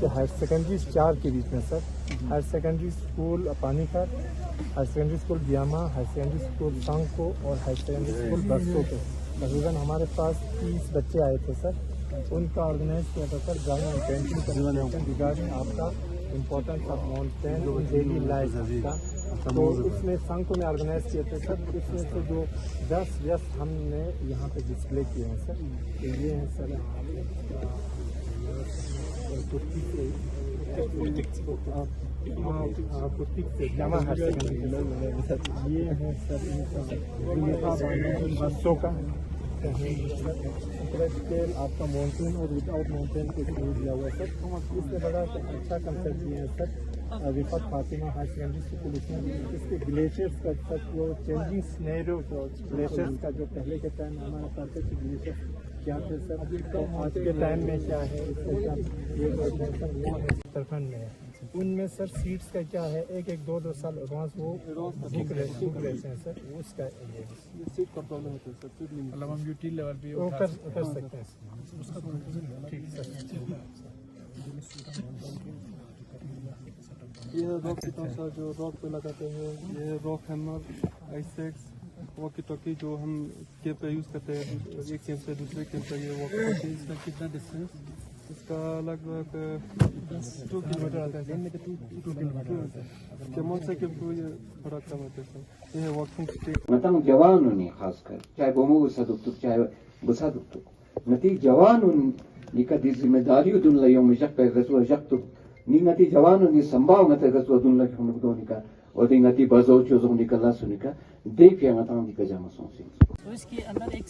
Higher secondary 4 के बीच में sir, higher secondary school Panikhar, higher secondary school Biama, higher secondary school Sanko और हायर सेकेंडरी स्कूल बरसों के तकरीबन हमारे पास 30 बच्चे आए थे सर। उनका ऑर्गेनाइज किया था sir drawing and painting regarding आपका importance of mountain daily life का। तो इसमें सांको ने ऑर्गेनाइज किए थे सर। इसमें से जो 10 व्यस्त हमने यहाँ पे डिस्प्ले किए हैं सर। तो ये हैं सर कुर्ती से जमा ये है सर बसों का स्केल आपका माउंटेन और विदाउट माउंटेन को दिया हुआ है सर। इससे बड़ा अच्छा कंसेप्ट ये है sir Rifat Fatima higher secondary school. इसमें इसके ग्लेशियर्स का सर वो चेंजिंग सिनेरियो ग्लेशियर्स का जो पहले के टाइम हमारे पास ग्लेशियर्स क्या थे सर तो आज के टाइम में क्या है इसका क्या ये उत्तराखंड में है। उनमें सर सीट्स का क्या है 1-2 साल एडवांस वो बुक रहे हैं सर। उसका ये सीट का प्रॉब्लम होता है सर मतलब हम यूटी लेवल पे वो कर सकते हैं उसका ठीक सर। ये रॉक सर जो रॉक पे लगाते हैं ये रॉक हैमर आइसेक्स वॉकी टॉकी जो हम कैंप पे यूज़ करते हैं एक कैंप से दूसरे कैंप पे। ये वॉकी टॉकी इसका कितना डिस्टेंस इसका लगभग 2 किलोमीटर आता है सर। 2 किलोमीटर कैमल से कैंप ये बड़ा कम होता है सर। ये है वॉकिंग स्टिक मतंग जवानों ने खासकर चाहे बोमो सदुक्तुक चाहे बुसादुक्तुक नती जवानों निका दी जिम्मेदारी उन लयों में जक पे गसवा जक्तुक निगती जवानों ने संभाव मत गसवा दुन लक हम दो निका और दिगती बजो चोजो निकला सुनिका देख या मतंग निका जामा सोसी। तो इसके अंदर एक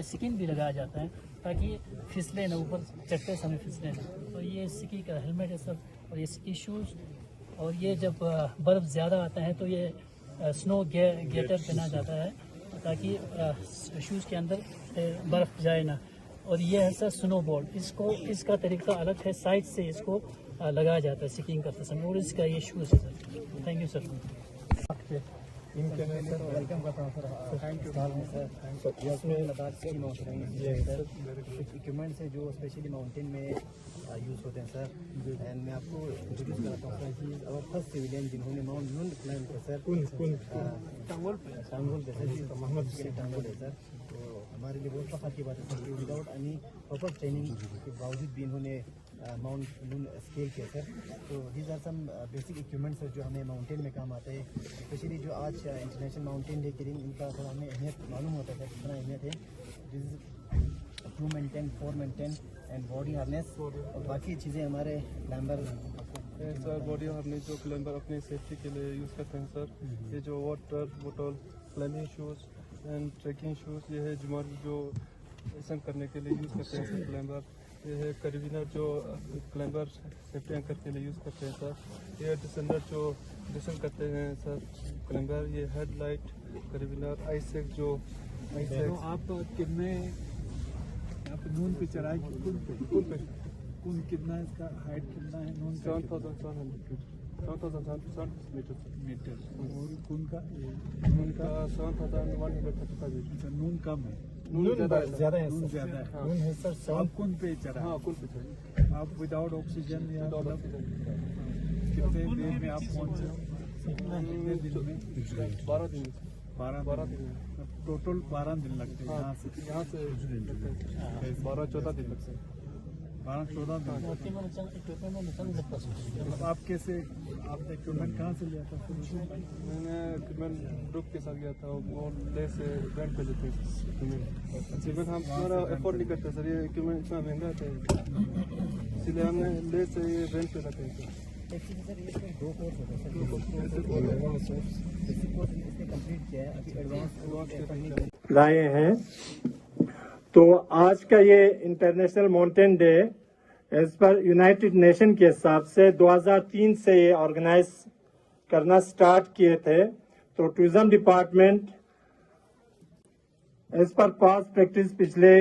स्किन भी लगाया जाता है ताकि फिसले ना ऊपर चढ़ते समय फिसले ना। तो ये स्की का हेलमेट है सर और ये स्की शूज़ और ये जब बर्फ़ ज़्यादा आता है तो ये स्नो गेटर पहना जाता है ताकि शूज़ के अंदर बर्फ़ जाए ना। और ये है सर स्नो बोर्ड इसका तरीका अलग है साइड से इसको लगाया जाता है स्कीइंग करते समय और इसका ये शूज़ है sir. Thank you sir. Welcome करता हूँ सर। Thank you sir. इसमें लद्दाख से इक्विपमेंट्स है जो स्पेशली माउंटेन में यूज़ होते हैं सर। एंड मैं आपको इंट्रोड्यूस कराता हूँ सर ही और फर्स्ट सिविलियन जिन्होंने माउंट नून क्लाइम किया सर। टांगोल पे सर मोहम्मद टांगोल है सर। तो हमारे लिए बहुत फख्र की बात है sir without any proper training के बावजूद भी इन्होंने माउंट नून स्केल किया सर। तो these are some basic equipments जो हमें माउंटेन में काम आते हैं। स्पेशली जो आज इंटरनेशनल माउंटेन डे के दिन इनका थोड़ा हमें अहमियत मालूम होता है कितना अहमियत है। This 2 maintain 4 maintain and body harness और बाकी चीज़ें हमारे क्लाइंबर सर बॉडी हार्नेस जो क्लाइंबर अपने सेफ्टी के लिए यूज़ करते हैं सर। ये जो वाटर बोतल climbing shoes and trekking shoes ये है जो एसन करने के लिए यूज़ करते हैं सर क्लाइंबर। ये है करीबिनर जो क्लाइंबर सेफ्टी एंकर के लिए यूज़ करते हैं सर। ये डिसेंडर जो डिसेंड करते हैं सर क्लाइंबर। ये हेडलाइट करीबिनर आइसेक्स जो आइसेक्स आप कितने आप नून पे चढ़ाई कौन कितना इसका हाइट कितना है नून 7,700 मीटर और कौन का 7,135 अच्छा नून कम है नून ज़्यादा है नून ज़्यादा है नून है सर। आप कौन पे चढ़ा हाँ कुल पे चढ़े आप विदाउट ऑक्सीजन या विदाउट ऑक्सीजन कितने देर में आप पहुँचे कितने दिन में 12 दिन 12 दिन टोटल 12 दिन लगते हैं यहाँ से 12-14 दिन लगते हैं 12-14 दिन। आप कैसे आपने इक्विपमेंट कहाँ से लिया था? मैंने इक्विपमेंट ग्रुप के साथ गया था और ले से रेंट पे लेते इक्विपमेंट हम हमारा एफोर्ड नहीं करते सर। ये इक्विपमेंट इतना महंगा था इसलिए हमने ले से ये रेंट पे लाते हैं। बेसिकली सर ये सर 2 कोर्स होते हैं सर, 2 कोर्स बेसिक कोर्स इसने कंप्लीट किया है, अभी एडवांस लाए हैं। तो आज का ये इंटरनेशनल माउंटेन डे एज पर यूनाइटेड नेशन के हिसाब से 2003 से ये ऑर्गेनाइज करना स्टार्ट किए थे। तो टूरिज्म डिपार्टमेंट एज पर पास्ट प्रैक्टिस पिछले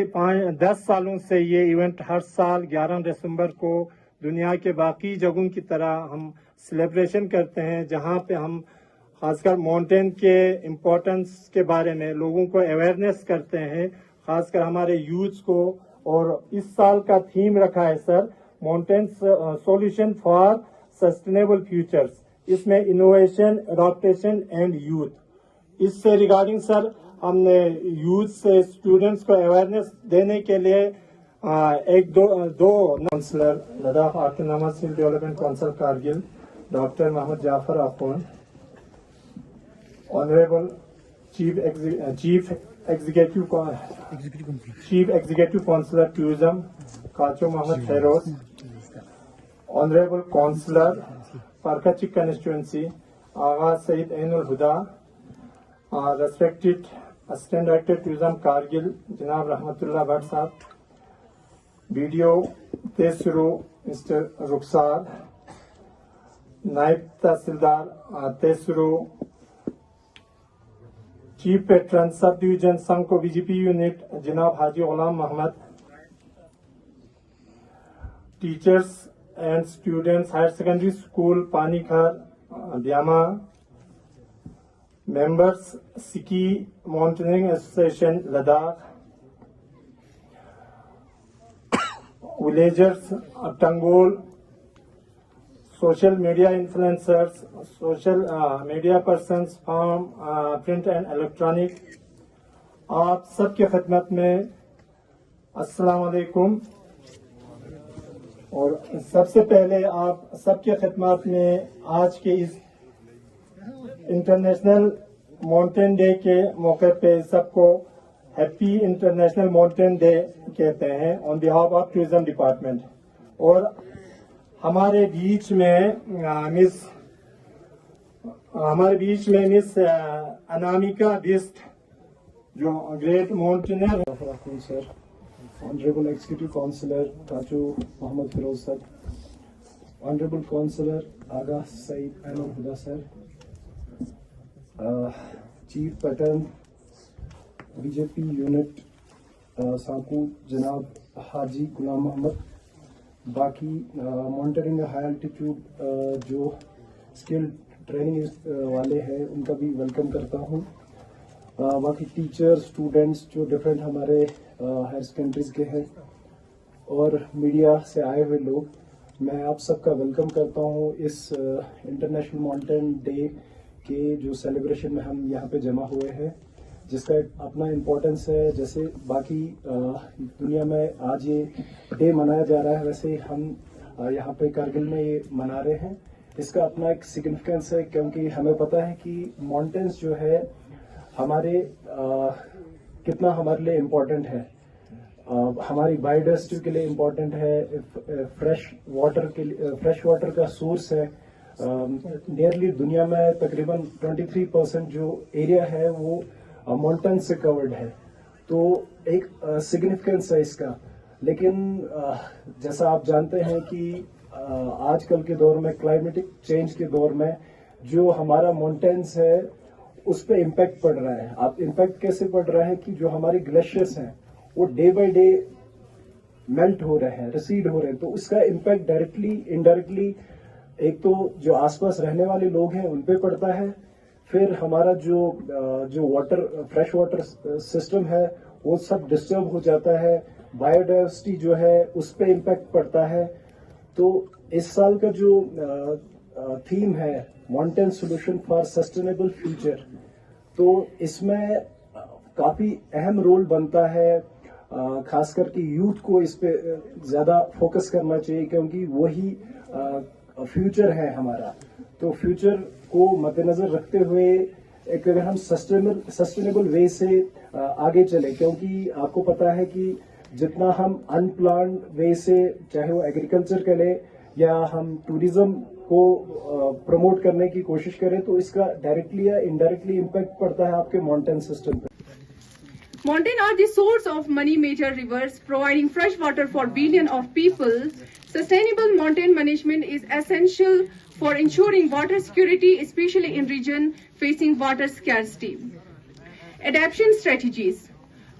10 सालों से ये इवेंट हर साल 11 दिसंबर को दुनिया के बाकी जगहों की तरह हम सेलिब्रेशन करते हैं, जहां पे हम खासकर माउंटेन के इम्पोर्टेंस के बारे में लोगों को अवेयरनेस करते हैं, खासकर हमारे यूथ को। और इस साल का थीम रखा है sir mountain solution for sustainable futures. इसमें इनोवेशन, एडॉप्टेशन एंड यूथ। इससे रिगार्डिंग सर हमने यूथ से स्टूडेंट्स को अवेयरनेस देने के लिए दो counsellor Ladakh autonomous hill development council Kargil doctor Mohammad Jafar Akhoon, honourable chief executive councillor tourism Kacho Mohammad Feroz, honourable councillor Parkachik constituency Agha Syed Ainul Huda, respected assistant director tourism Kargil जनाब रहमतुल्लाह भट्ट साहब, बीडीओ तेसुरु मिस्टर रुखसार, नायब तहसीलदार तेसुरु, chief patron sub division Sanko BJP unit जनाब Haji Ghulam Mohammad, teachers and students higher secondary school Panikhar Biama, members Ski Mountaineering Association Ladakh, villagers Tangol, social media influencers, social media persons from print and electronic, आप सबके खिदमत में अस्सलाम वालेकुम। और सबसे पहले आप सबके खिदमत में आज के इस इंटरनेशनल माउंटेन डे के मौके पे सबको हैप्पी इंटरनेशनल माउंटेन डे कहते हैं on behalf of tourism department. और हमारे बीच में मिस अनामिका बिस्ट जो great mountaineer sir, honourable executive councillor Kacho Mohammad Feroz sir, honourable councillor Agha Syed Ainul Huda sir, chief patron BJP unit Sanko जनाब हाजी गुलाम मोहम्मद, बाकी मॉनिटरिंग हाई एल्टीट्यूड जो स्किल ट्रेनिंग वाले हैं उनका भी वेलकम करता हूं। बाकी टीचर स्टूडेंट्स जो डिफरेंट हमारे हायर सेकेंडरीज के हैं और मीडिया से आए हुए लोग, मैं आप सबका वेलकम करता हूं इस इंटरनेशनल माउंटेन डे के जो सेलिब्रेशन में हम यहाँ पे जमा हुए हैं, जिसका एक अपना इम्पोर्टेंस है। जैसे बाकी दुनिया में आज ये डे मनाया जा रहा है, वैसे हम यहाँ पे कारगिल में ये मना रहे हैं। इसका अपना एक सिग्निफिकेंस है, क्योंकि हमें पता है कि माउंटेन्स जो है हमारे कितना हमारे लिए इम्पोर्टेंट है, हमारी बायोडाइवर्सिटी के लिए इम्पोर्टेंट है, फ्रेश वाटर का सोर्स है। नियरली दुनिया में तकरीबन 23% जो एरिया है वो माउंटेन से कवर्ड है, तो एक सिग्निफिकेंस है इसका। लेकिन जैसा आप जानते हैं कि आजकल के दौर में, क्लाइमेटिक चेंज के दौर में, जो हमारा माउंटेन्स है उस पर इम्पैक्ट पड़ रहा है। अब इम्पैक्ट कैसे पड़ रहा है कि जो हमारे ग्लेशियर्स हैं वो डे बाय डे मेल्ट हो रहे हैं, रिसीड हो रहे हैं, तो उसका इम्पैक्ट डायरेक्टली इनडायरेक्टली एक तो जो आसपास रहने वाले लोग हैं उन पे पड़ता है, फिर हमारा जो वाटर फ्रेश वाटर सिस्टम है वो सब डिस्टर्ब हो जाता है, बायोडाइवर्सिटी जो है उस पे इम्पैक्ट पड़ता है। तो इस साल का जो थीम है mountain solution for sustainable future, तो इसमें काफी अहम रोल बनता है, खास करके यूथ को इस पे ज्यादा फोकस करना चाहिए, क्योंकि वही फ्यूचर है हमारा। तो फ्यूचर को मद्देनजर रखते हुए एक अगर हम सस्टेनेबल वे से आगे चले, क्योंकि आपको पता है कि जितना हम अनप्लान्ड वे से, चाहे वो एग्रीकल्चर के लिए या हम टूरिज्म को प्रमोट करने की कोशिश करें तो इसका डायरेक्टली या इनडायरेक्टली इम्पैक्ट पड़ता है आपके माउंटेन सिस्टम पे। Mountains are the source of many major rivers, providing fresh water for billions of people. Sustainable mountain management is essential for ensuring water security, especially in regions facing water scarcity. Adaptation strategies.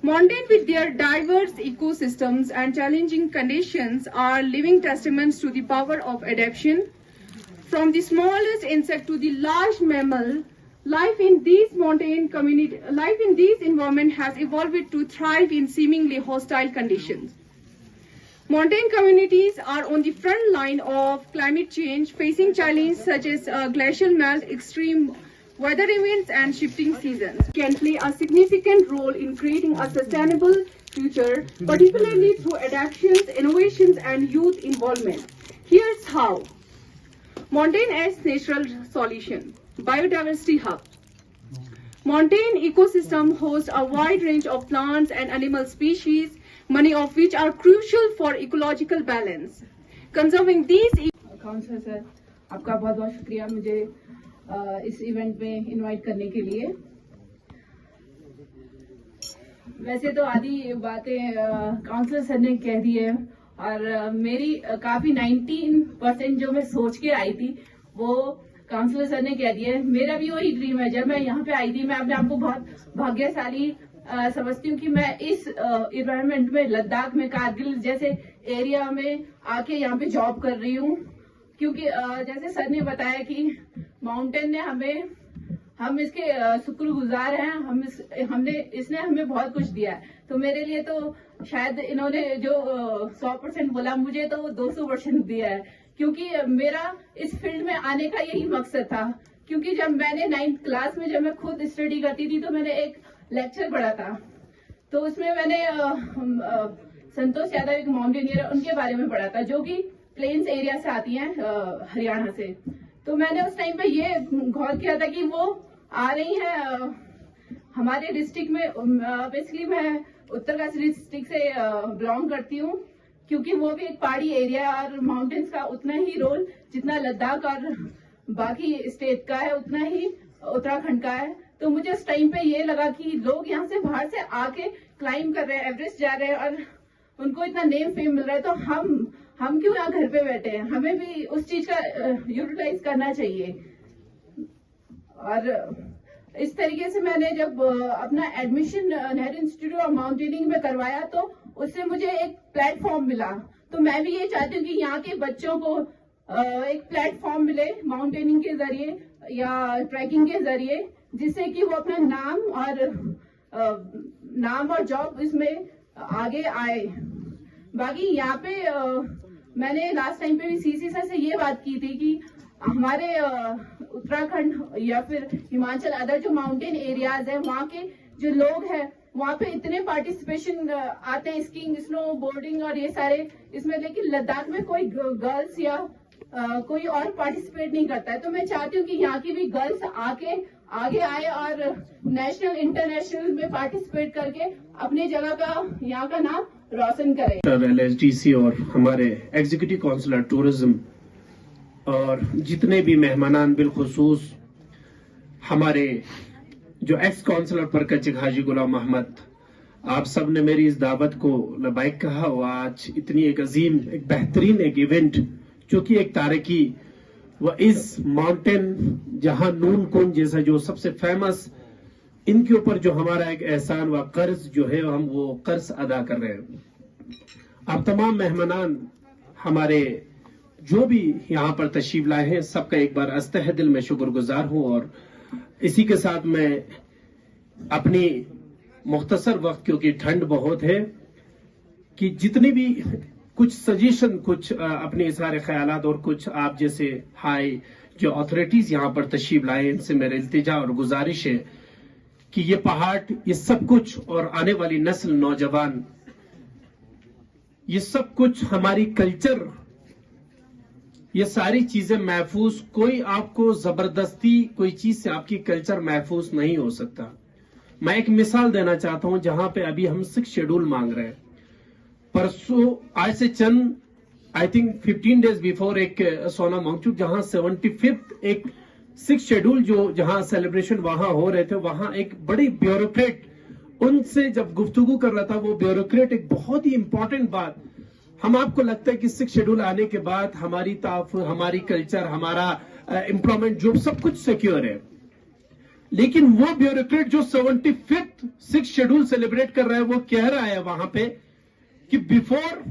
Mountains with their diverse ecosystems and challenging conditions are living testaments to the power of adaptation. From the smallest insect to the large mammal, life in these environments has evolved to thrive in seemingly hostile conditions. Mountain communities are on the front line of climate change, facing challenges such as glacial melt, extreme weather events, and shifting seasons. Can play a significant role in creating a sustainable future, particularly through adaptations, innovations, and youth involvement. Here's how. Mountain as natural solution. Biodiversity hub. Mountain ecosystem hosts a wide range of plants and animal species, many of which are crucial for ecological balance. Conserving these counsellor sir, आपका बहुत बहुत शुक्रिया मुझे इस event में invite करने के लिए। वैसे तो आधी बातें काउंसलर सर ने कह दी है और मेरी काफी 19% जो मैं सोच के आई थी वो काउंसलर सर ने कह दिया है। मेरा भी वही ड्रीम है। जब मैं यहाँ पे आई थी मैं अपने आप को बहुत भाग्यशाली समझती हूँ कि मैं इस इन्वायरमेंट में, लद्दाख में, कारगिल जैसे एरिया में आके यहाँ पे जॉब कर रही हूँ। क्योंकि जैसे सर ने बताया कि माउंटेन ने हम इसके शुक्रगुजार हैं। इसने हमें बहुत कुछ दिया है। तो मेरे लिए तो शायद इन्होंने जो 100% बोला, मुझे तो 200% दिया है। क्योंकि मेरा इस फील्ड में आने का यही मकसद था। क्योंकि जब मैंने 9th क्लास में जब मैं खुद स्टडी करती थी तो मैंने एक लेक्चर पढ़ा था। तो उसमें मैंने संतोष यादव एक माउंटेनियर उनके बारे में पढ़ा था जो कि प्लेन्स एरिया से आती हैं हरियाणा से। तो मैंने उस टाइम पे ये गौर किया था कि वो आ रही हैं हमारे डिस्ट्रिक्ट में। बेसिकली मैं उत्तरकाशी डिस्ट्रिक्ट से बिलोंग करती हूँ। क्योंकि वो भी एक पहाड़ी एरिया और माउंटेन्स का उतना ही रोल जितना लद्दाख और बाकी स्टेट का है उतना ही उत्तराखंड का है। तो मुझे उस टाइम पे ये लगा कि लोग यहाँ से बाहर से आके क्लाइम कर रहे हैं, एवरेस्ट जा रहे हैं और उनको इतना नेम फेम मिल रहा है। तो हम क्यों यहाँ घर पे बैठे हैं? हमें भी उस चीज का यूटिलाइज करना चाहिए। और इस तरीके से मैंने जब अपना admission Nehru institute of mountaineering में करवाया तो उससे मुझे एक प्लेटफॉर्म मिला। तो मैं भी ये चाहती हूँ कि यहाँ के बच्चों को एक प्लेटफॉर्म मिले माउंटेनिंग के जरिए या ट्रैकिंग के जरिए, जिससे कि वो अपना नाम और जॉब इसमें आगे आए। बाकी यहाँ पे मैंने लास्ट टाइम पे भी सीसी सर से ये बात की थी कि हमारे उत्तराखंड या फिर हिमाचल अदर जो माउंटेन एरियाज है वहाँ के जो लोग हैं वहाँ पे इतने पार्टिसिपेशन आते हैं, स्कीइंग, स्नो बोर्डिंग और ये सारे इसमें, लेकिन लद्दाख में कोई गर्ल्स या कोई और पार्टिसिपेट नहीं करता है। तो मैं चाहती हूँ कि यहाँ की भी गर्ल्स आगे आए और नेशनल इंटरनेशनल में पार्टिसिपेट करके अपनी जगह का यहाँ का नाम रोशन करें। LSDC और हमारे एग्जीक्यूटिव काउंसिलर टूरिज्म और जितने भी मेहमानान, बिलखुसूस हमारे जो एक्स काउंसिलर परकचिक हाजी गुलाम मोहम्मद, आप सब ने मेरी इस दावत को लबाइक कहा। और आज इतनी एक अजीम, एक बेहतरीन एक इवेंट जो कि एक तारीखी व इस माउंटेन जहां नून कुंज जैसा जो सबसे फेमस, इनके ऊपर जो हमारा एक एहसान व कर्ज जो है हम वो कर्ज अदा कर रहे हैं। आप तमाम मेहमानान हमारे जो भी यहाँ पर तशरीफ लाए हैं सबका एक बार अस्तह दिल में शुक्रगुजार हूँ। और इसी के साथ मैं अपनी मुख्तसर वक्त, क्योंकि ठंड बहुत है, कि जितने भी कुछ सजेशन, कुछ अपने सारे ख्यालात और कुछ आप जैसे हाई जो अथॉरिटीज यहाँ पर तशरीफ लाए, इनसे मेरा इल्तिजा और गुजारिश है कि ये पहाड़, ये सब कुछ और आने वाली नस्ल, नौजवान, ये सब कुछ हमारी कल्चर, ये सारी चीजें महफूज, कोई आपको जबरदस्ती कोई चीज से आपकी कल्चर महफूज नहीं हो सकता। मैं एक मिसाल देना चाहता हूं जहां पे अभी हम 6 शेड्यूल मांग रहे हैं। परसों आज से चंद आई थिंक 15 days बिफोर एक सोना मंगचुक जहां 75th एक 6 शेड्यूल जो जहां सेलिब्रेशन वहां हो रहे थे, वहां एक बड़ी ब्यूरोक्रेट उनसे जब गुफ्तगू कर रहा था, वो ब्यूरोक्रेट एक बहुत ही इंपॉर्टेंट बात, हम आपको लगता है कि 6 शेड्यूल आने के बाद हमारी ताफ, हमारी कल्चर, हमारा एम्प्लॉयमेंट जॉब सब कुछ सिक्योर है, लेकिन वो ब्यूरोक्रेट जो 75th 6 शेड्यूल सेलिब्रेट कर रहा है, वो कह रहा है वहां पे कि बिफोर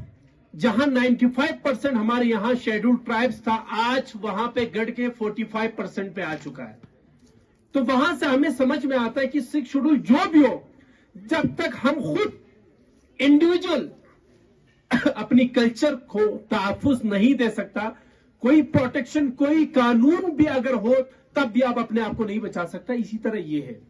जहां 95% हमारे यहां शेड्यूल ट्राइब्स था, आज वहां पे गढ़ के 45% पे आ चुका है। तो वहां से हमें समझ में आता है कि 6 शेड्यूल जो भी हो, जब तक हम खुद इंडिविजुअल अपनी कल्चर को तहफ्फुज नहीं दे सकता, कोई प्रोटेक्शन, कोई कानून भी अगर हो, तब भी आप अपने आप को नहीं बचा सकता। इसी तरह ये है,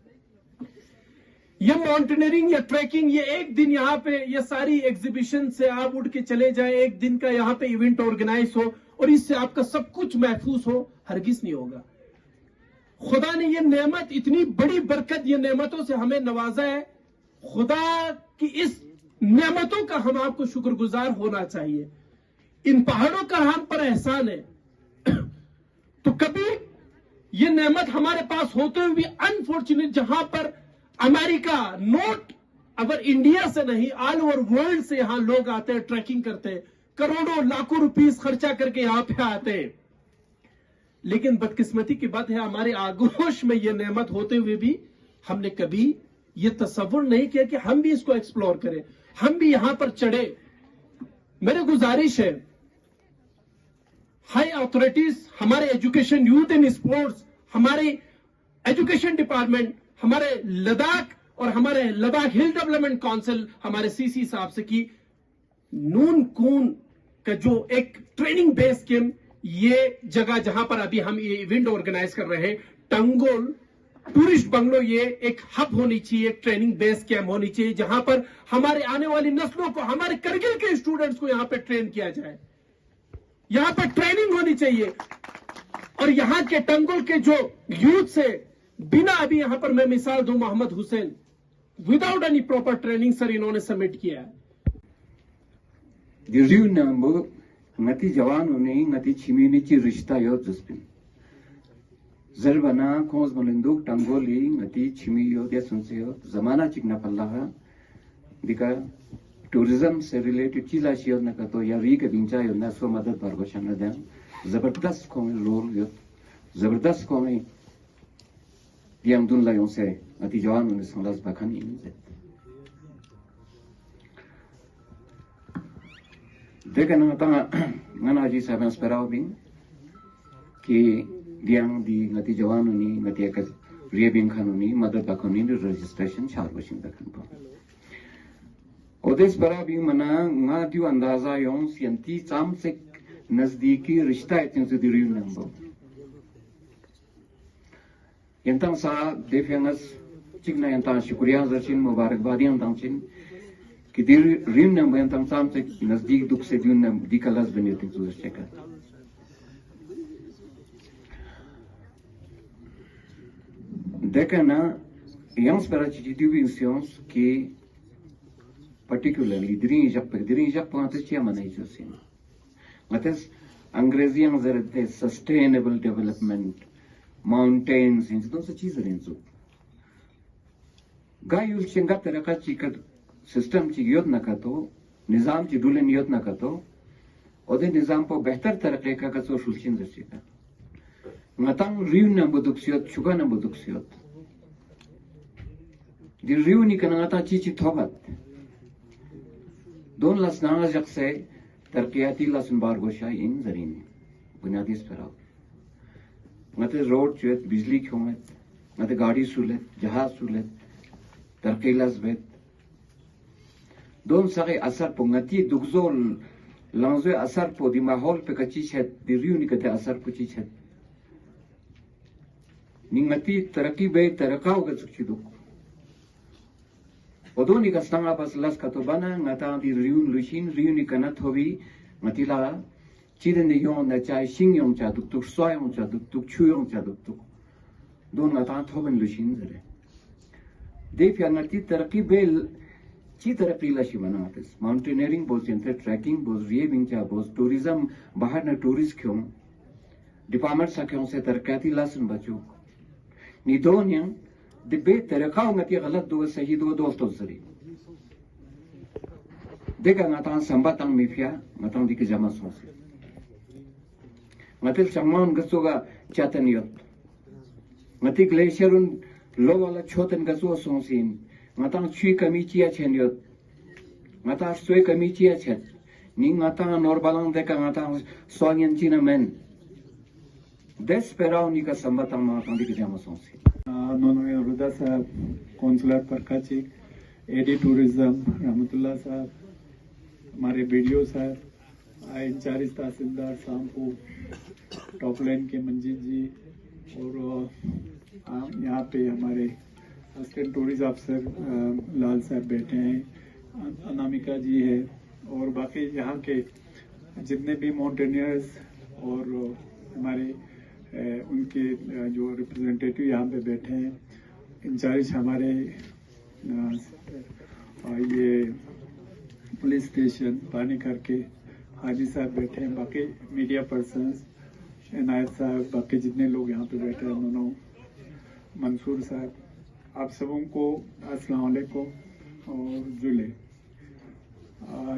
ये माउंटेनियरिंग या ट्रैकिंग, ये एक दिन यहाँ पे ये सारी एग्जीबिशन से आप उठ के चले जाए, एक दिन का यहाँ पे इवेंट ऑर्गेनाइज हो और इससे आपका सब कुछ महफूज हो, हरगिज नहीं होगा। खुदा ने ये नेमत, इतनी बड़ी बरकत, ये नेमतों से हमें नवाजा है। खुदा की इस नेमतों का हम आपको शुक्रगुजार होना चाहिए। इन पहाड़ों का हम पर एहसान है। तो कभी ये नेमत हमारे पास होते हुए भी अनफॉर्चुनेट, जहां पर अमेरिका नोट अगर इंडिया से नहीं, ऑल ओवर वर्ल्ड से यहां लोग आते हैं, ट्रैकिंग करते हैं, करोड़ों लाखों रुपीस खर्चा करके यहां पे आते हैं, लेकिन बदकिस्मती की बात है, हमारे आगोश में यह नेमत होते हुए भी हमने कभी ये तसव्वुर नहीं किया कि हम भी इसको एक्सप्लोर करें, हम भी यहां पर चढ़े। मेरी गुजारिश है, हाई अथॉरिटीज, हमारे एजुकेशन, यूथ एंड स्पोर्ट्स, हमारे एजुकेशन डिपार्टमेंट, हमारे लद्दाख और हमारे लद्दाख हिल डेवलपमेंट काउंसिल, हमारे सीसी साहब से कि नून कून का जो एक ट्रेनिंग बेस कैंप, ये जगह जहां पर अभी हम ये इवेंट ऑर्गेनाइज कर रहे हैं, टंगोल टूरिस्ट बंगलो, ये एक हब होनी चाहिए, एक ट्रेनिंग बेस कैंप होनी चाहिए, जहां पर हमारे आने वाली नस्लों को, हमारे करगिल के स्टूडेंट्स को यहां पर ट्रेन किया जाए, यहां पर ट्रेनिंग होनी चाहिए। और यहां के टंगोल के जो यूथ से बिना, अभी यहां पर मैं मिसाल दूं, Mohammad Hussain, without any proper training sir इन्होंने सबमिट किया है। ngati jawan uni ngati chimini chi rishta yo juspin zarbana khos malinduk tangoli ngati chimi yo dia sunse yo zamana chikna pallaha dika tourism se related chila shiyo na ka to ya ri ka bincha yo na so madad bargoshan na da zabardast ko role yo zabardast ko yang dun la yo se ngati jawan uni sandas bakhani ni Deka nang tanga ngana ji saban sperao bing ki diang di ngati jawan ni ngati ka riebing kanuni madad bakoni ni registration char bashin da kan pa odes para bing mana nga diu andaza yong sianti cham se nazdiki rishta itin se diriu nambo yantang sa defengas chigna yantang shukriya zarchin mubarakbadi yantang chin कि रीम ने मैं तमाम से नजदीक दुख से दिन ने दिकलास बने थे तो चेक देखा ना यंग्स पर चीज़ भी इंस्योंस कि particularly during Japan पांच चीज़ मनाई जाती हैं मतलब अंग्रेजी अंग्रेज़ sustainable development mountains इन दोनों से चीज़ रहें जो गायुल चंगा तरह का चीज़ सिस्टम ची योद न कतो निजाम ची डुलन योद न कतो ओदे निजाम पर बेहतर तरह का कसो शुल्चिन दर्शिका ngатang riu na buduksiot chuga na buduksiot di riu ni kana ngata chi chi thobat don las na jak se tarqiyati las bar gosha in zarin बुनियादी स्पराव ngate road chuet bijli khomet ngate गाड़ी सुले जहाज Sule tarqilas bet दोन सारे असर पोंगती दुगजोल लांजो असर पो दी माहौल पे कच्ची छत दी रियू निकते असर पुची छत निंगती तरक्की बे तरकाओ का सुची दुख ओदो निकस्तांगा बस लस का तो बना ngata दी रियू लुशिन रियू निकना थोबी ngatiला चिदन दी यों ना चाय सिंग यों चा दुख दुख स्वाय यों चा दुख दुख छु यों चा दुख दुख दोन ngata थोबन लुशिन जरे देख या ngati तरक्की बे ची तरह प्रीलाशी बनावतेस माउंटेनियरिंग बोस इंटर ट्रैकिंग बोस रिएविंग चा बोस टूरिज्म बाहर न टूरिस्ट क्यों डिपार्टमेंट सा क्यों से तरक्याती लासन बचो निदोन yang debate terkau ngati galat do sahih do to sari deka ngatang sambatang mifia ngatang dik jama sosi ngatil samman gasoga chataniyot ngati glacierun lo wala chotan gaso sosin ngatang chui kamichia chenyot ngata soi kamichia chet ning ngatang norbalang deka ngatang soangen china men desperao ni ka sambatang ngatang dik jama sosi नोनवे रुदा साहब counsellor परकाची AD tourism रहमतुल्लाह साहब हमारे video साहब in charge तहसीलदार Shampur top line के मंजीत जी और यहाँ पे हमारे असिस्टेंट टूरिज्म अफसर लाल साहब बैठे हैं अनामिका जी है और बाकी यहाँ के जितने भी माउंटेनियर्स और हमारे उनके जो रिप्रेजेंटेटिव यहाँ पे बैठे हैं इंचार्ज हमारे ये पुलिस स्टेशन पानी करके हाजी साहब बैठे हैं बाकी मीडिया पर्सन्स इनायत साहब बाकी जितने लोग यहाँ पे बैठे हैं उन्होंने मंसूर साहब आप सबों को अस्सलाम वालेकुम और जुले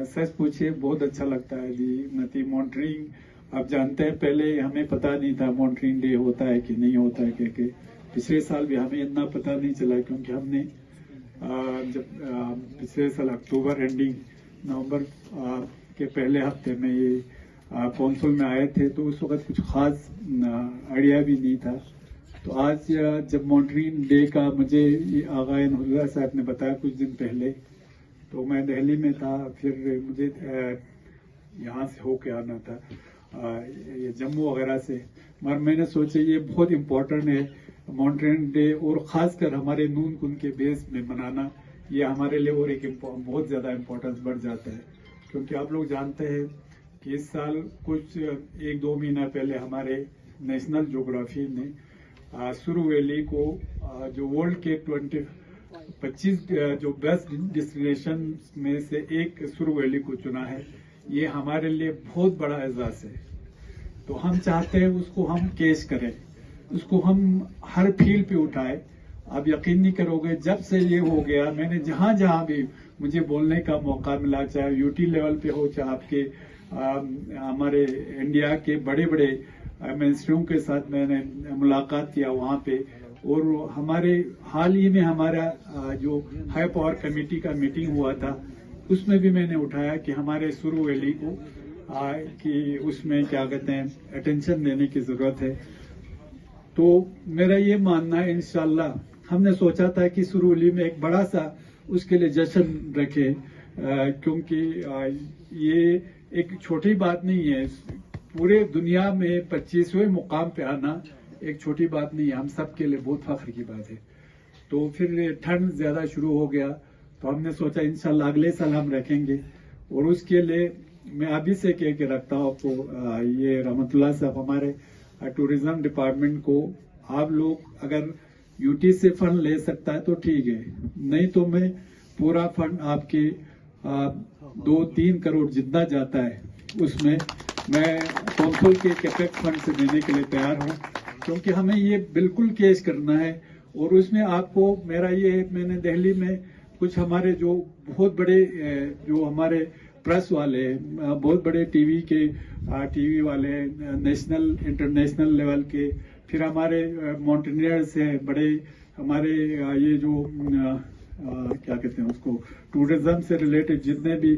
सच पूछिए बहुत अच्छा लगता है जी नती मॉनिटरिंग आप जानते हैं पहले हमें पता नहीं था मॉनिटरिंग डे होता है कि नहीं होता है क्योंकि पिछले साल भी हमें इतना पता नहीं चला क्योंकि हमने जब पिछले साल अक्टूबर एंडिंग नवंबर के पहले हफ्ते में ये कौंसिल में आए थे तो उस वक्त कुछ खास आइडिया भी नहीं था तो आज जब मॉनिटरिंग डे का मुझे आगा नहुल्ला साहब ने बताया कुछ दिन पहले तो मैं दिल्ली में था फिर मुझे यहाँ से होके आना था ये जम्मू वगैरह से मगर मैंने सोचा ये बहुत इम्पोर्टेंट है मॉनिटरिंग डे और खासकर हमारे नून कुन के बेस में मनाना ये हमारे लिए और एक बहुत ज़्यादा इम्पोर्टेंस बढ़ जाता है क्योंकि आप लोग जानते हैं कि इस साल कुछ 1-2 महीना पहले हमारे नेशनल ज्योग्राफी ने सुरू वैली को जो वर्ल्ड के 25 जो बेस्ट डेस्टिनेशन में से एक सुरू वैली को चुना है ये हमारे लिए बहुत बड़ा एजाज है तो हम चाहते हैं उसको हम कैच करें उसको हम हर फील्ड पे उठाए आप यकीन नहीं करोगे जब से ये हो गया मैंने जहां जहां भी मुझे बोलने का मौका मिला चाहे यूटी लेवल पे हो चाहे आपके हमारे इंडिया के बड़े बड़े मिनिस्टरों के साथ मैंने मुलाकात किया वहां पे और हमारे हाल ही में हमारा जो हाई पावर कमेटी का मीटिंग हुआ था उसमें भी मैंने उठाया कि हमारे सुरू वैली को कि उसमें क्या कहते हैं अटेंशन देने की जरूरत है तो मेरा ये मानना है इंशाल्लाह हमने सोचा था कि सुरू वैली में एक बड़ा सा उसके लिए जश्न रखे क्योंकि ये एक छोटी बात नहीं है पूरे दुनिया में 25वें मुकाम पे आना एक छोटी बात नहीं है हम सब के लिए बहुत फख्र की बात है तो फिर ठंड ज्यादा शुरू हो गया तो हमने सोचा इंशाल्लाह अगले साल हम रखेंगे और उसके लिए मैं अभी से कह के रखता हूँ आपको ये रहमतुल्लाह साहब हमारे टूरिज्म डिपार्टमेंट को आप लोग अगर यूटी से फंड ले सकता है तो ठीक है नहीं तो मैं पूरा फंड आपके 2-3 करोड़ जितना जाता है उसमें मैं कौंसिल के कैपेक्स फंड से देने के लिए तैयार हूँ क्योंकि हमें ये बिल्कुल कैश करना है और उसमें आपको मेरा ये है मैंने दिल्ली में कुछ हमारे जो बहुत बड़े जो हमारे प्रेस वाले बहुत बड़े टीवी वाले नेशनल इंटरनेशनल लेवल के फिर हमारे माउंटेनियर्स हैं बड़े हमारे ये जो क्या कहते हैं उसको टूरिज्म से रिलेटेड जितने भी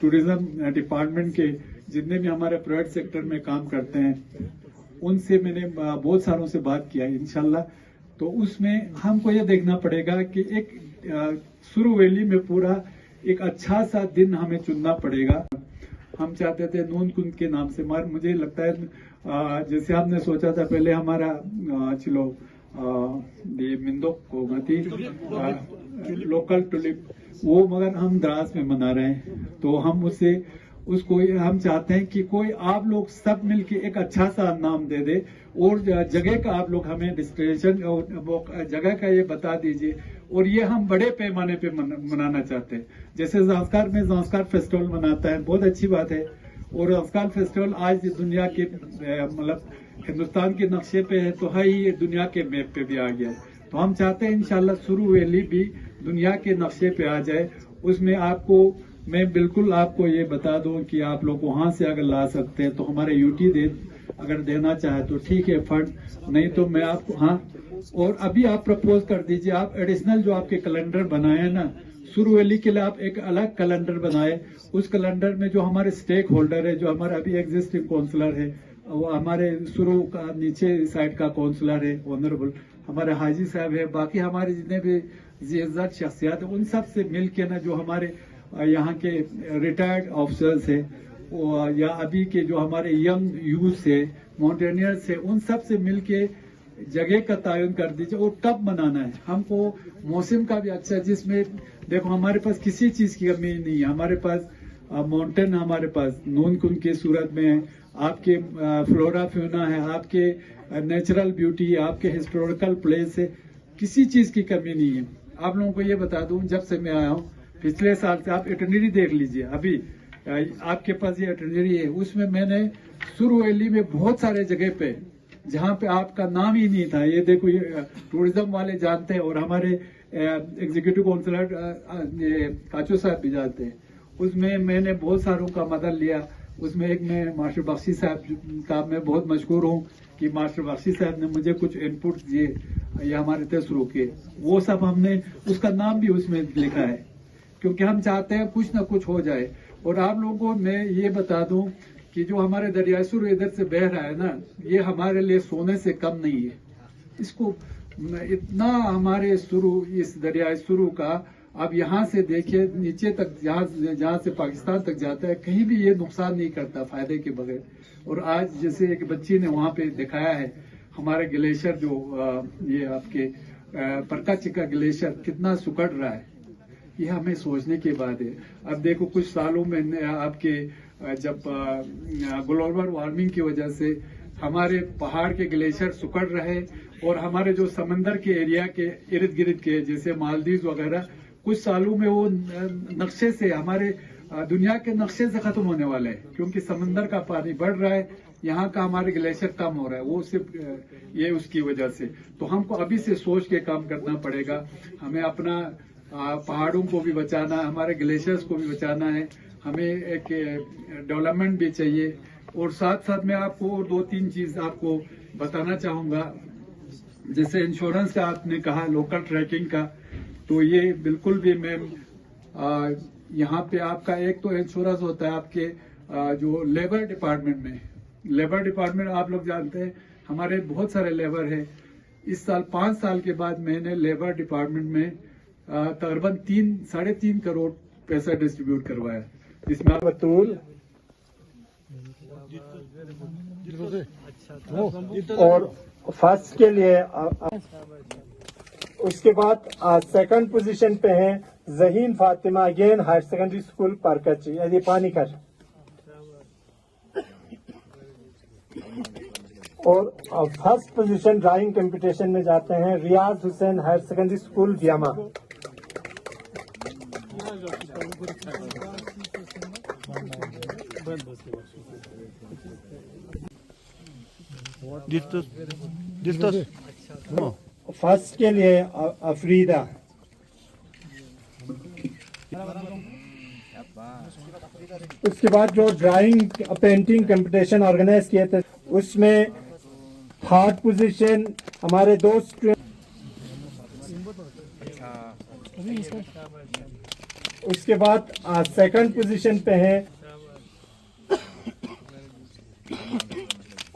टूरिज्म डिपार्टमेंट के जितने भी हमारे प्राइवेट सेक्टर में काम करते हैं उनसे मैंने बहुत सारों से बात किया इंशाल्लाह तो उसमें हमको ये देखना पड़ेगा कि एक सुरू वैली में पूरा एक अच्छा सा दिन हमें चुनना पड़ेगा हम चाहते थे नून कुंद के नाम से मगर मुझे लगता है जैसे हमने सोचा था पहले हमारा चलो मिंदोक को गति लोकल टुलिप वो मगर हम द्रास में मना रहे हैं तो हम उसे उसको हम चाहते हैं कि कोई आप लोग सब मिलके एक अच्छा सा नाम दे दे और जगह का आप लोग हमें डिस्क्रिप्शन और जगह का ये बता दीजिए। और ये हम बड़े पैमाने पे मनाना चाहते हैं। जैसे ज़ांस्कार में ज़ांस्कार फेस्टिवल मनाता है, बहुत अच्छी बात है। और ज़ांस्कार फेस्टिवल आज दुनिया के मतलब हिंदुस्तान के नक्शे पे है तो है ही, दुनिया के मैप पे भी आ गया है। तो हम चाहते हैं इंशाल्लाह सुरू वैली भी दुनिया के नक्शे पे आ जाए। उसमें आपको मैं बिल्कुल आपको ये बता दूं कि आप लोग वहां से अगर ला सकते हैं तो हमारे यूटी अगर देना चाहे तो ठीक है फंड, नहीं तो मैं आपको हाँ। और अभी आप प्रपोज कर दीजिए, आप एडिशनल जो आपके कैलेंडर बनाए हैं ना सुरू वैली के लिए, आप एक अलग कैलेंडर बनाए। उस कैलेंडर में जो हमारे स्टेक होल्डर है, जो हमारे अभी एग्जिस्टिंग काउंसलर है, वो हमारे शुरू का नीचे साइड का काउंसलर है ऑनरेबल हमारे हाजी साहब है, बाकी हमारे जितने भी इज्जत शख्सियात है, उन सब से मिल के ना जो हमारे यहाँ के रिटायर्ड ऑफिसर्स है या अभी के जो हमारे यंग यूथ है, माउंटेनियर्स है, उन सब से मिल के जगह का तयन कर दीजिए। और कब मनाना है हमको, मौसम का भी अच्छा, जिसमें देखो हमारे पास किसी चीज की कमी नहीं है। हमारे पास माउंटेन, हमारे पास नून कुंड की सूरत में है, आपके फ्लोरा फ्यूना है, आपके नेचुरल ब्यूटी है, आपके हिस्टोरिकल प्लेस है, किसी चीज की कमी नहीं है। आप लोगों को ये बता दूं, जब से मैं आया हूँ पिछले साल से, आप इटनरी देख लीजिए, अभी आपके पास ये इटनरी है, उसमें मैंने सुरू वैली में बहुत सारे जगह पे जहाँ पे आपका नाम ही नहीं था, ये देखो ये टूरिज्म वाले जानते हैं और हमारे एग्जीक्यूटिव काउंसलर काचू साहब भी जानते हैं। उसमें मैंने बहुत सारों का मदद लिया। उसमें एक मैं मास्टर बख्शी साहब का मैं बहुत मशहूर हूँ कि मास्टर बख्शी साहब ने मुझे कुछ इनपुट दिए, ये हमारे तय शुरू के, वो सब हमने उसका नाम भी उसमें लिखा है, क्योंकि हम चाहते हैं कुछ ना कुछ हो जाए। और आप लोगों को मैं ये बता दूं कि जो हमारे दरियाई सुरू इधर से बह रहा है ना, ये हमारे लिए सोने से कम नहीं है। इसको इतना हमारे सुरू, इस दरियाई सुरू का अब यहाँ से देखिए नीचे तक, जहाँ से पाकिस्तान तक जाता है, कहीं भी ये नुकसान नहीं करता फायदे के बगैर। और आज जैसे एक बच्ची ने वहाँ पे दिखाया है हमारे ग्लेशियर जो ये आपके परका चिका ग्लेशियर कितना सुकड़ रहा है, ये हमें सोचने की बात है। अब देखो कुछ सालों में आपके जब ग्लोबल वार्मिंग की वजह से हमारे पहाड़ के ग्लेशियर सुकड़ रहे और हमारे जो समंदर के एरिया के इर्द गिर्द के जैसे मालदीव वगैरह कुछ सालों में वो नक्शे से, हमारे दुनिया के नक्शे से खत्म होने वाले हैं, क्योंकि समंदर का पानी बढ़ रहा है, यहाँ का हमारे ग्लेशियर कम हो रहा है, वो सिर्फ ये उसकी वजह से। तो हमको अभी से सोच के काम करना पड़ेगा। हमें अपना पहाड़ों को भी बचाना है, हमारे ग्लेशियर्स को भी बचाना है, हमें एक डेवलपमेंट भी चाहिए। और साथ साथ मैं आपको और 2-3 चीज आपको बताना चाहूंगा। जैसे इंश्योरेंस का आपने कहा, लोकल ट्रैकिंग का, तो ये बिल्कुल भी मैम यहाँ पे आपका एक तो इंश्योरेंस होता है आपके जो लेबर डिपार्टमेंट में। लेबर डिपार्टमेंट आप लोग जानते हैं हमारे बहुत सारे लेबर है। इस साल 5 साल के बाद मैंने लेबर डिपार्टमेंट में तकरीबन 3-3.5 करोड़ पैसा डिस्ट्रीब्यूट करवाया, जिसमें बतूल और फर्स्ट के लिए उसके बाद सेकंड पोजीशन पे है Zaheen Fatima again higher secondary school Parkachik, यदि पानीकर। और फर्स्ट पोजीशन ड्राइंग कंपटीशन में जाते हैं Riyaz Hussain higher secondary school Biama. First के लिए अफरीदा। उसके बाद जो ड्राइंग पेंटिंग कंपटीशन ऑर्गेनाइज किए थे उसमें थर्ड पोजीशन हमारे 2 स्टूडेंट। उसके बाद सेकंड पोजीशन पे हैं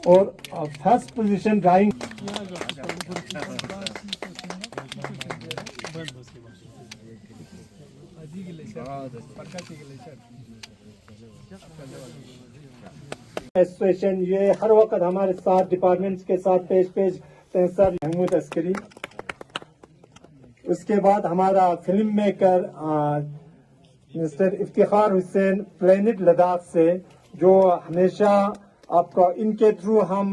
और फर्स्ट पोजीशन ड्राइंग। एसोसिएशन ये हर वक्त हमारे साथ डिपार्टमेंट्स के साथ पेश सर महमूद अस्करी। उसके बाद हमारा film maker mister Iftikhar Hussain planet Ladakh से, जो हमेशा आपका इनके थ्रू हम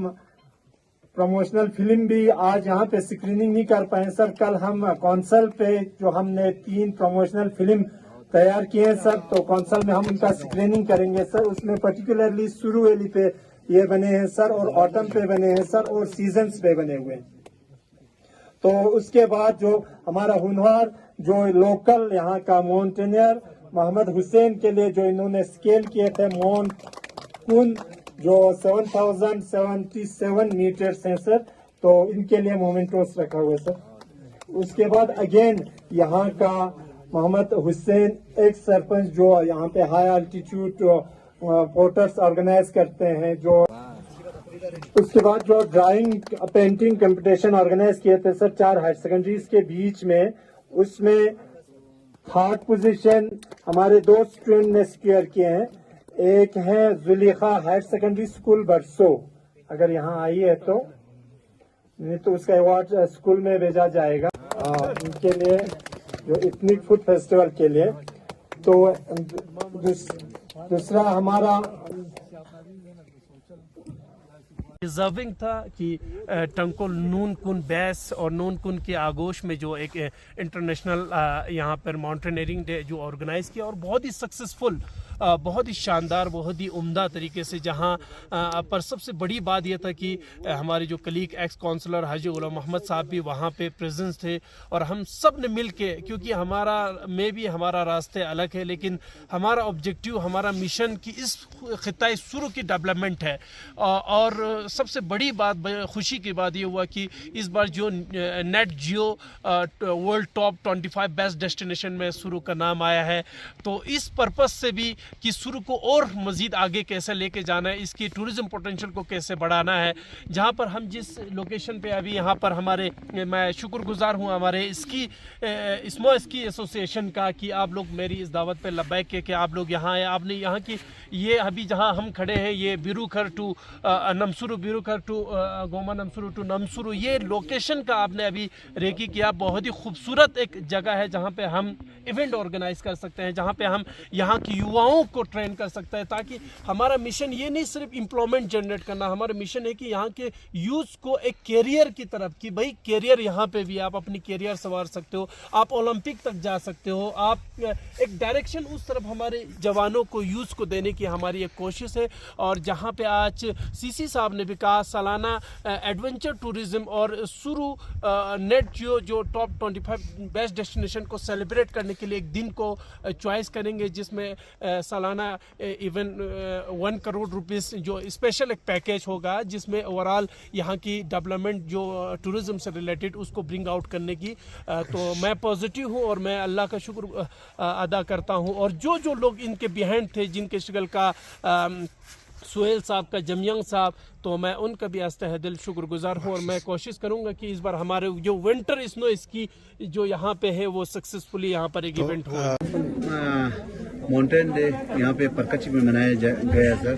प्रमोशनल फिल्म भी आज यहाँ पे स्क्रीनिंग नहीं कर पाए सर। कल हम कौंसल पे जो हमने 3 प्रमोशनल फिल्म तैयार किए हैं सर, तो कौंसल में हम उनका स्क्रीनिंग करेंगे सर। उसमें पर्टिकुलरली सुरू वैली पे ये बने हैं सर, और ऑटम पे बने हैं सर, और सीजन्स पे बने हुए हैं। तो उसके बाद जो हमारा हुनहार जो लोकल यहाँ का माउंटेनियर मोहम्मद हुसैन के लिए जो इन्होंने स्केल किए थे माउंट कुन, जो 7077 मीटर्स हैं सर, तो इनके लिए मोमेंटोस रखा हुआ है सर। उसके बाद अगेन यहाँ का मोहम्मद हुसैन एक सरपंच जो यहाँ पे हाई अल्टीट्यूड पोर्टर्स ऑर्गेनाइज करते हैं, जो उसके बाद जो ड्राइंग पेंटिंग कंपटीशन ऑर्गेनाइज किए थे सर 4 हायर सेकेंडरीज के बीच में, उसमें 3rd पोजीशन हमारे 2 स्टूडेंट ने सिक्योर किए हैं। एक है जुलेखा हायर सेकेंडरी स्कूल बरसो, अगर यहाँ आई है तो, नहीं तो उसका अवार्ड स्कूल में भेजा जाएगा उनके लिए, जो इथनिक फूड फेस्टिवल के लिए। तो दूसरा हमारा डिजर्विंग था कि टंकोल नून कुन बेस और नून कुन के आगोश में जो एक इंटरनेशनल यहाँ पर माउंटेनियरिंग डे जो ऑर्गेनाइज किया, और बहुत ही सक्सेसफुल, बहुत ही शानदार, बहुत ही उम्दा तरीके से, जहाँ पर सबसे बड़ी बात यह था कि हमारे जो कलीग एक्स काउंसलर हाजी गुलाम मोहम्मद साहब भी वहाँ पे प्रेजेंस थे, और हम सब ने मिल के, क्योंकि हमारा रास्ते अलग है, लेकिन हमारा ऑब्जेक्टिव, हमारा मिशन कि इस खिताए सुरू की डेवलपमेंट है। और सबसे बड़ी बात, खुशी की बात ये हुआ कि इस बार जो नेट जियो वर्ल्ड टॉप 25 बेस्ट डेस्टिनेशन में सुरू का नाम आया है, तो इस पर्पस से भी कि सुरू को और मज़ीद आगे कैसे लेके जाना है, इसकी टूरिज़म पोटेंशियल को कैसे बढ़ाना है। जहाँ पर हम जिस लोकेशन पे अभी यहाँ पर हमारे, मैं शुक्रगुजार हूँ हमारे स्मो स्की एसोसिएशन का कि आप लोग मेरी इस दावत पे लब्बैक के कि आप लोग यहाँ आए। आपने यहाँ की ये अभी जहाँ हम खड़े हैं, ये बिरूखर टू नमसुरु, बिरूखर टू गोमा नमसुरु टू नमसुरु, ये लोकेशन का आपने अभी रेकी किया। बहुत ही खूबसूरत एक जगह है जहाँ पे हम इवेंट ऑर्गेनाइज कर सकते हैं, जहाँ पे हम यहाँ की युवाओं को ट्रेन कर सकते हैं, ताकि हमारा मिशन ये नहीं सिर्फ एम्प्लॉयमेंट जनरेट करना, हमारा मिशन है कि यहाँ के यूथ को एक कैरियर की तरफ, कि भाई कैरियर यहाँ पे भी आप अपनी कैरियर संवार सकते हो, आप ओलंपिक तक जा सकते हो, आप एक डायरेक्शन उस तरफ हमारे जवानों को, यूथ को देने की हमारी एक कोशिश है। और जहाँ पे आज सीसी साहब ने भी कहा, सालाना एडवेंचर टूरिज्म और सुरू नेट जियो जो टॉप 25 बेस्ट डेस्टिनेशन को सेलिब्रेट करने के लिए एक दिन को चॉइस करेंगे, जिसमें सालाना इवन 1 करोड़ रुपीस जो स्पेशल एक पैकेज होगा, जिसमें ओवरऑल यहाँ की डेवलपमेंट जो टूरिज्म से रिलेटेड उसको ब्रिंग आउट करने की। तो मैं पॉजिटिव हूँ और मैं अल्लाह का शुक्र अदा करता हूँ। और जो जो लोग इनके बिहाइंड थे, जिनके शक्ल का सुहेल साहब का, जमयंग साहब, तो मैं उनका भी आस्ते दिल शुक्रगुजार हूँ। और मैं कोशिश करूँगा कि इस बार हमारे जो विंटर स्नो इसकी जो यहाँ पे है वो सक्सेसफुली यहाँ पर एक इवेंट हो। माउंटेन डे यहाँ पे परकची में मनाया गया सर,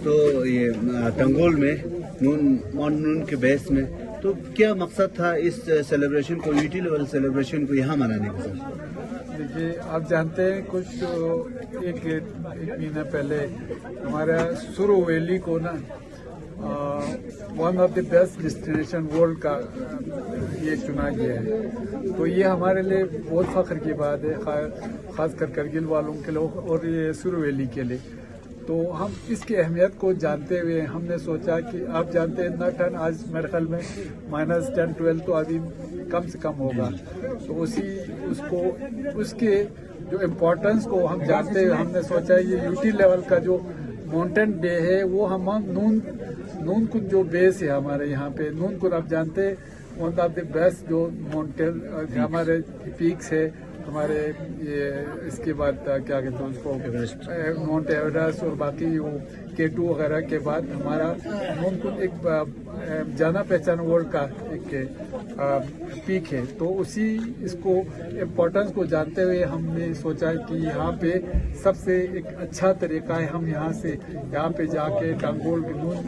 तो ये टंगोल में माउंट नून के बेस में, तो क्या मकसद था इस सेलिब्रेशन को, यूटी लेवल सेलिब्रेशन को यहाँ मनाने का सर? देखिए, आप जानते हैं कुछ एक महीना पहले हमारा सुरू वैली को ना one of the best destination world का ये चुना गया है। तो ये हमारे लिए बहुत फख्र की बात है, खासकर करगिल वालों के लिए और ये सुरू वैली के लिए। तो हम इसकी अहमियत को जानते हुए हमने सोचा कि आप जानते हैं इतना टन आज मेरे ख्याल में -10-12 तो अभी कम से कम होगा, तो उसके जो इम्पोर्टेंस को हम जानते हुए हमने सोचा ये यूटी लेवल का जो माउंटेन डे है वो हम नून कुन जो बेस है हमारे यहाँ पे, नून कुन आप जानते हैं वन ऑफ द बेस्ट जो माउंटेन हमारे पीक्स है हमारे, ये इसके बाद क्या कहते हैं उसको, माउंट एवरेस्ट और बाकी वो K2 वगैरह के बाद हमारा नून कुन एक जाना पहचान वर्ल्ड का एक पीक है। तो उसी इसको इम्पोर्टेंस को जानते हुए हमने सोचा कि यहाँ पे सबसे एक अच्छा तरीका है हम यहाँ पे जाके टंगोल नून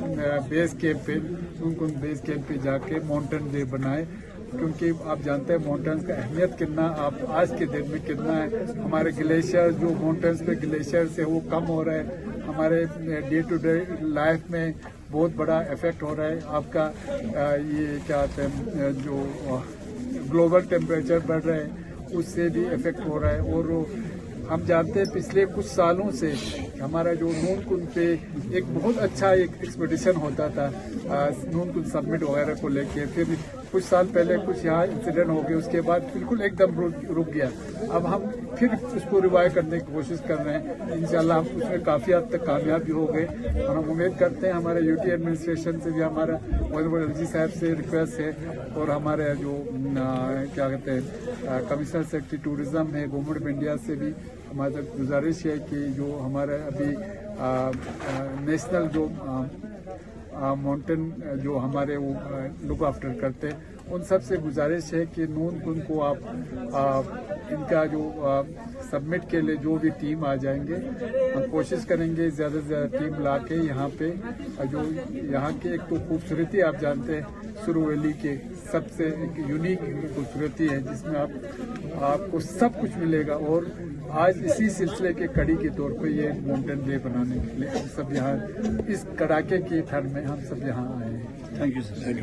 बेस कैंप पे, नून कुन बेस कैंप पे जाके माउंटेन डे बनाए। क्योंकि आप जानते हैं माउंटेन्स का अहमियत कितना आप आज के दिन में कितना है। हमारे ग्लेशियर जो माउंटेन्स पे ग्लेशियर से वो कम हो रहा है, हमारे डे टू डे लाइफ में बहुत बड़ा इफेक्ट हो रहा है। आपका ये क्या कहते हैं जो ग्लोबल टेम्परेचर बढ़ रहा है उससे भी इफेक्ट हो रहा है। और हम जानते हैं पिछले कुछ सालों से हमारा जो नून कुंड पे एक बहुत अच्छा एक एक्सपीडिशन होता था नून कुंड समिट वगैरह को लेके। फिर कुछ साल पहले कुछ यहाँ इंसिडेंट हो गए, उसके बाद बिल्कुल एकदम रुक गया। अब हम फिर उसको रिवाइव करने की कोशिश कर रहे हैं। इंशाल्लाह हम उसमें काफ़ी हद तक कामयाब भी हो गए और हम उम्मीद करते हैं हमारे यूटी एडमिनिस्ट्रेशन से भी हमारा जी साहब से रिक्वेस्ट है और हमारे जो क्या कहते हैं कमिश्नर सेक्रेटरी टूरिज्म है गवर्नमेंट ऑफ इंडिया से भी हमारी गुजारिश है कि जो हमारे अभी नेशनल जो माउंटेन जो हमारे वो लुक आफ्टर करते हैं उन सब से गुजारिश है कि नून कुंड को आप इनका जो सबमिट के लिए जो भी टीम आ जाएंगे हम कोशिश करेंगे ज़्यादा से ज़्यादा टीम ला के यहाँ पे जो यहाँ के एक तो खूबसूरती आप जानते हैं सुरू वैली के सबसे एक यूनिक खूबसूरती है जिसमें आपको सब कुछ मिलेगा। और आज इसी सिलसिले के कड़ी के तौर पे ये माउंटेन डे बनाने के लिए हम सब यहाँ इस कड़ाके की ठंड में हम सब यहाँ आए हैं। Thank you sir.